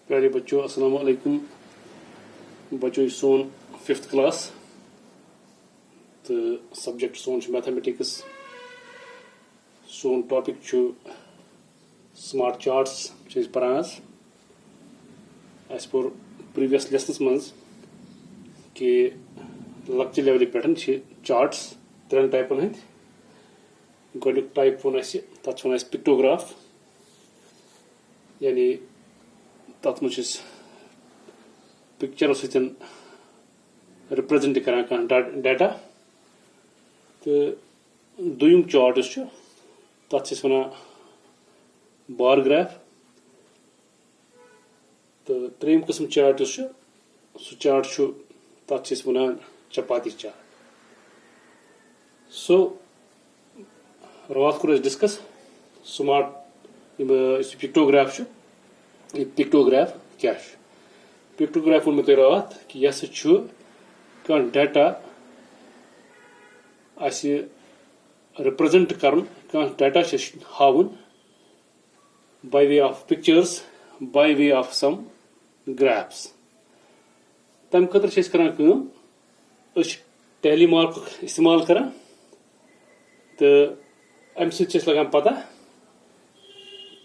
प्यारे बच्चों अस्सलाम वालेकुम। बच्चों यह सोन 5th क्लास तो सब्जेक्ट सोन मैथमेटिक्स। सोन टॉपिक स्मार्ट चार्ट्स पढ़ान आज पोर प्रीवियस लेसनस मज कि लक्चर लेवल पे चार्ट्स 3 टाइपन हंद। गोडुक टाइप वो तथ वो पिक्टोग्राफ यानी तथ मज पिक्चर सत रिप्रेजेंट करान डाटा तो दुयम चार्ट तथ वन बार ग्राफ तो त्रेम किस्म चार्ट सह चार्ट तथ वन चपाती चार्ट। सो रात कोर डिस्कस स्मार्ट पिक्टोग्राफ पिक्टोग्राफ क्या पिक्टोग्राफ वो मे रात कि यह कह डाटा रिप्रेजेंट कर डाटा हावन by way of pictures by way of some graphs. तम खतर कर टेलीमार्क इस्तेमाल कर तो अम सगान पता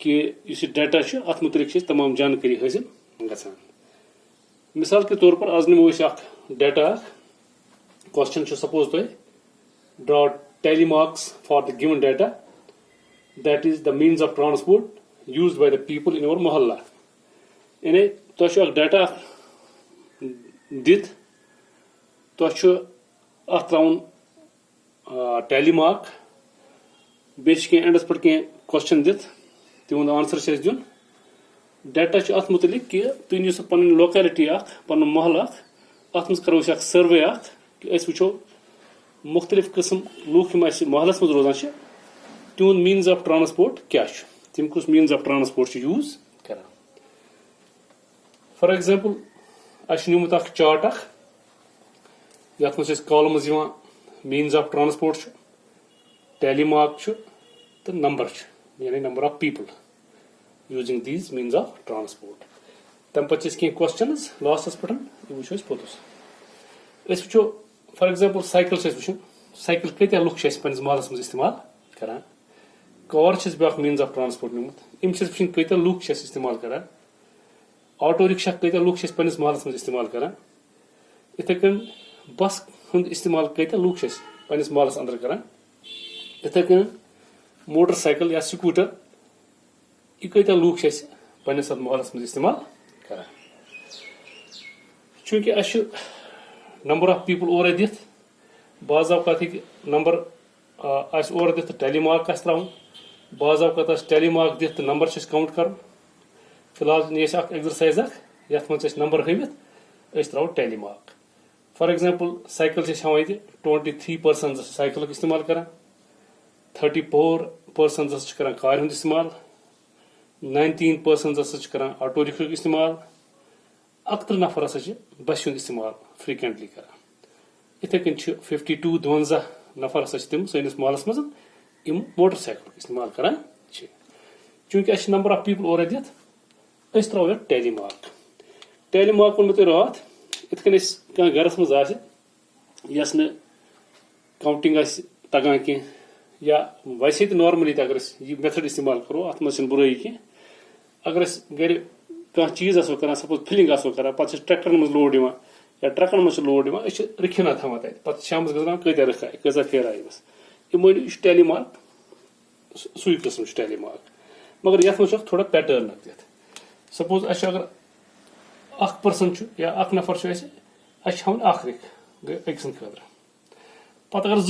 कि इस डाटा अत मुतलिक तमाम जानकारी हासिल गसान। मिसाल के तौर पर आज नमो डाटा क्वेश्चन सपोज तुम draw tally marks for the given data that is the means of transport used by the people in our मोहल्ला। यानी तुम डाटा दित तुम त्रावन टेलीमार्क बेच एंडस पे कह क्वेश्चन दित तिहद आंसर दिन डाटा अत मुतलिक कि तुम नीव पन लोकेलिटी पन महल अत मज करो सर्वे कि वो मुख्तलिफ किस्म लूख महलस मज रोजान तिहद मीन्स ऑफ ट्रांसपोर्ट क्या तिम कुछ मीन्स ऑफ ट्रांसपोर्ट यूज कर। फॉर एग्जांपल नुमुत चार्ट यथ मज कॉलम्स मीन्स ऑफ ट्रांसपोर्ट टेलीमार्क तो नंबर यानी number of people using these means of transport. तम पे कह क्वेश्चन लास्टस पे वो पोतुस वो फॉर एग्जांपल साइकिल वो साइकिल कत्या लुक पन्निस महलस मज इस्तेमाल करान। कार ब्या मीन्स ऑफ ट्रांसपोर्ट निमुत इम वो कत्या लुक इस्तेमाल करान। ऑटो रिक्शा कत्या लुक पन्निस महलस मज इस्तेमाल करान। इथे कन बस हुंद इस्तेमाल कत्या लुक पन्निस महलस अंदर करान। इथे कन मोटरसाइकिल या स्कूटर यह कत्या लूख पन्निस महलस मज इस्तेमाल करान। चूंकि नंबर ऑफ पीपल ओर दित बाज अवकात नंबर ओर दित टेलीमार्क त्रावन बाज अवकात टेलीमार्क दित नंबर काउंट कर। फिलहाल नी एक्सरसाइज यथ मज नंबर हवित त्रो टेलीमार्क। फॉर एग्जांपल साइकिल हां 23 पर्सन साइकिल इस्तेमाल करान 34 पर्सन कर कार हुंद इस्तेमाल 19 पर्सन करान ऑटो रिक्शा इस्तेमाल 31 नफर बस हुंद इस्तेमाल फ्रीक्वेंटली करान। इथे कन 52 52 नफर तिम सैनिस महलस मज इम मोटरसाइकिल इस्तेमाल करान। चूंकि नंबर ऑफ पीपल ओर दित त्रो टेलीमार्क। टेलीमार्क वो मे रात इतन गरस मज यस काउंटिंग तगान कह या वैसे तो नॉर्मली अगर यह मेथड इस्तेमाल करो अत मज बुराई कह अगर गर कह चीज कर सपोज फिलिंग कर पे ट्रैक्टरन मज लोड या ट्रकन मज लोड रखिना थवान तक शाम गजान कत्या रख आए कजा फेर आए यह टेलीमार्क सुई किस्म टेलीमार्क। मगर ये मज थोड़ा पैटर्न दित सपोज अगर पर्सन या नफर हावन रिक खर पत अगर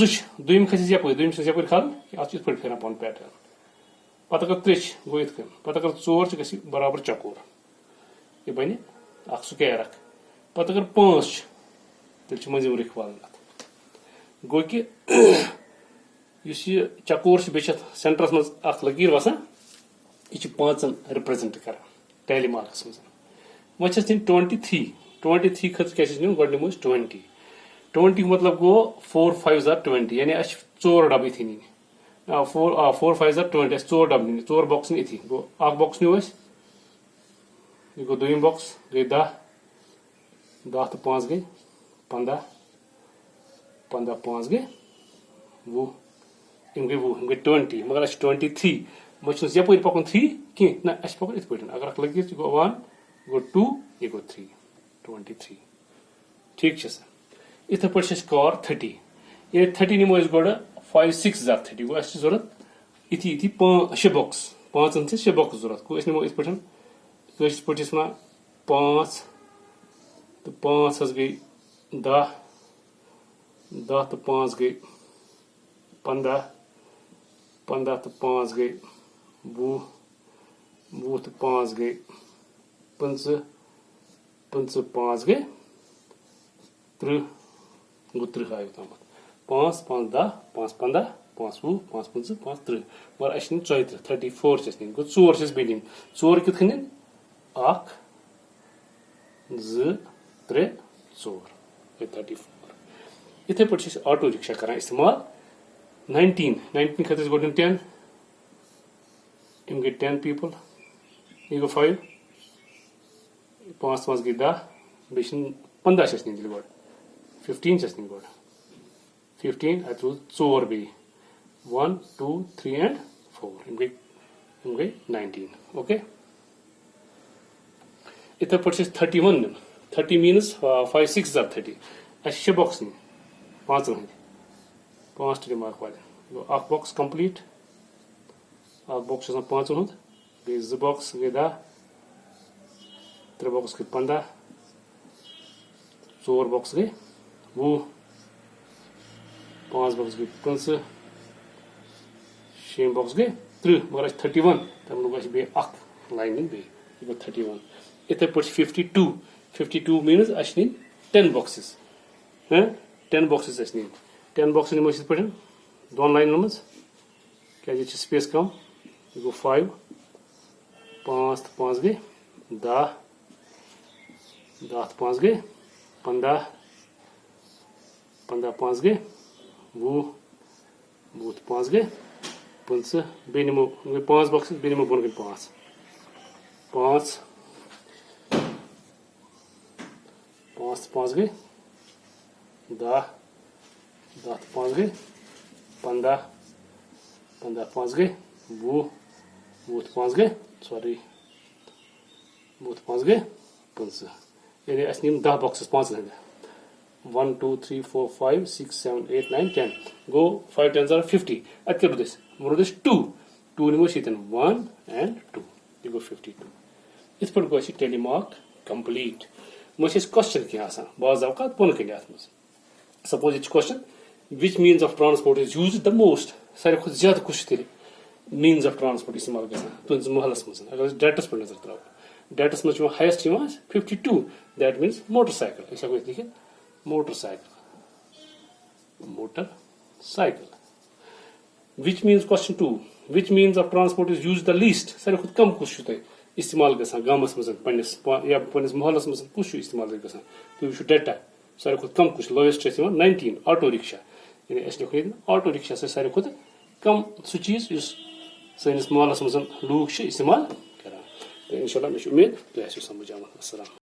दुम खस दुम खल अत फेर पन पैटर्न पत अगर त्रे गो इत पत अगर 4 ग बराबर चकोर यह बन स्क्वायर पत अगर 5 तेल मजिम रिख वाल गो कि चकोर बे सेंटरस मज लकीर वसान यह 5 रिप्रेजेंट कर टेलीमार्कस मज वो 23 खत क्या गो निमो 20 मतलब गो 4 5 20 यानी 4 डब इथी नी 4 5 20 4 डब नी 4 बॉक्स नी इथी गो बॉक्स नो यह गो दोयम बॉक्स गई 10 10 तो 5 गई 15 15 5 गई 20 यम गई 20 गई 20 मगर अस 23 बह यप पकन 3 कह ना अस पकन इत पे अगर लगे यह गो 1 गो 2 यह गो 3 23 ठीक है सर इथे पे कर 30 ये 30 निमो गो 5 6 जार 30 गो अस जरूरत इथी इथी 6 बॉक्स 5 से 6 बॉक्स जरूरत गो अस निमो इत पे वन 5 तो 5 गई 10 10 तो 5 गई 15 15 तो 5 गई 20 20 तो 5 गई 25 25 5 गई 30 गो 30 आयो तम 5 5 10 5 15 5 20 5 25 5 30 मगर अस 34 34 गो 4 बेन 4 कित 1 2 3 4 34 इथे पे ऑटो रिक्शा कर इस्तेमाल 19 खत गो 10 गई 10 पीपल यह गो 5 5 गई 10 बे 15 गो 15 गो 15 अत 4 बे 1 2 3 and 4 यम गई 19 ओके इथे पे 31 30 मीनस 5 6 जार 30 अस 6 बॉक्स नी 5 5 मार्क वाले अख बॉक्स कंप्लीट अख बॉक्स 5 गई 2 बॉक्स गई 10 3 बॉक्स गई 15 4 बॉक्स गई 20 5 बॉक्स गई 25 6 बॉक्स गई 30 मगर 31 तम लोग बे अख लाइन बे 31 इथे पे 52 मीनस अस 10 बॉक्सेस 10 बॉक्सेस अस 10 बॉक्स निमो इस पे 2 लाइन मज क्या स्पेस कम यह गो 5 5 तो 5 गई 10 10 तो 5 गई 15 15 5 गई 20 20 तो 5 गई 25 बे निमो 5 बॉक्सेस बे निमो बन गई 5 5 5 5 गई 10 10 5 गई 15 15 5 गई 20 5 गई सॉरी 5 गई 25 यानी अस 10 बॉक्सेस 5 1 2 3 4 5 6 7 8 9 10 गो 5 10 are 50 अत क्या रुदस 2 निमो 1 and 2 यह गो 52 इत पे गो टेलीमार्क कंप्लीट मुझे क्वेश्चन क्या बाज अवकात पुन कन suppose it question which means of transport is use the most सारे खुद ज्यादा कुछ तेल मीन्स ऑफ ट्रांसपोर्ट इस्तेमाल ग तुज महलस मज अगर डेटस पे नजर त्रो डेटस मज हाइस्ट 52 दैट मीन्स मोटरसाइकिल अस लिखित motorcycle which means question 2 which means of transport is use the least सारे खुद कम कुछ इस्तेमाल गमस मज पन्निस महलस मज कुछ इस्तेमाल ग तुम वो डेटा सारे खुद कम कुछ लोएस्ट 19 ऑटो रिक्शा यानी अस लिखो ऑटो रिक्शा से सारे खुद कम सह चीज सैनिस महलस मज लूक इस्तेमाल करान तो इंशाल्लाह मे उम्मीद तुम समझ आमत। अस्सलाम।